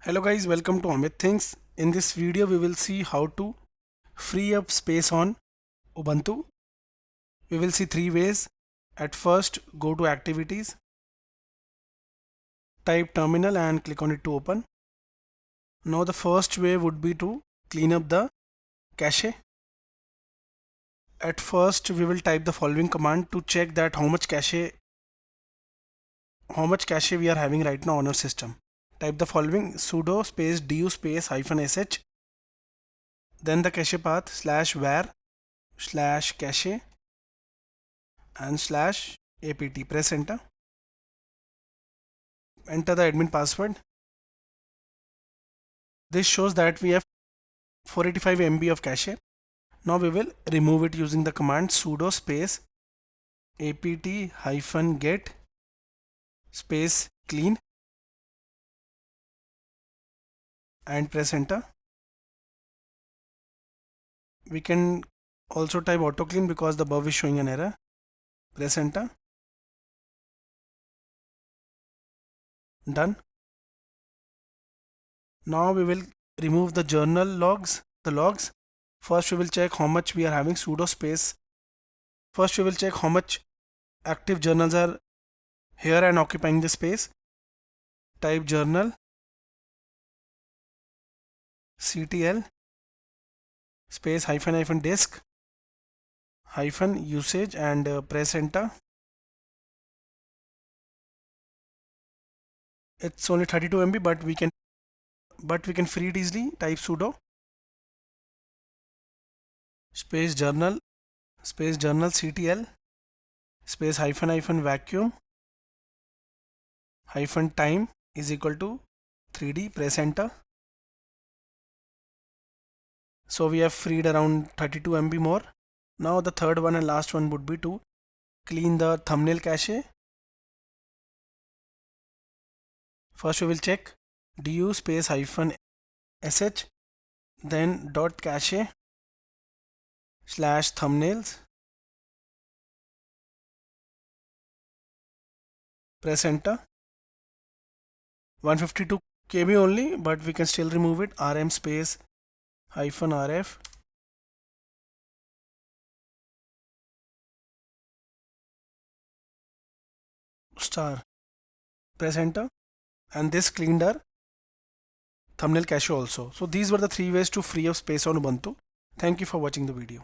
Hello guys, welcome to Amit Things. In this video we will see how to free up space on Ubuntu. We will see three ways. At first, go to activities, type terminal and click on it to open. Now the first way would be to clean up the cache. At first we will type the following command to check that how much cache we are having right now on our system. Type the following sudo space du space -sh, then the cache path /var /cache and /apt. Press enter. Enter the admin password. This shows that we have 485 MB of cache. Now we will remove it using the command sudo space apt-get space clean and press enter. We can also type auto clean because the above is showing an error. Press enter. Done. Now we will remove the journal logs, First we will check how much we are having. Sudo space. First we will check how much active journals are here and occupying the space. Type journal ctl space -- disk -usage and press enter. It's only 32 MB, but we can free it easily. Type sudo space journal ctl space -vacuum -time is equal to 3D. Press enter. So we have freed around 32 MB more. Now the third one and last one would be to clean the thumbnail cache. First we will check du space -sh, then .cache /thumbnails. Press enter. 152 KB only, but we can still remove it. rm space -rf star. Press enter, and this cleaned our thumbnail cache also. So these were the three ways to free up space on Ubuntu. Thank you for watching the video.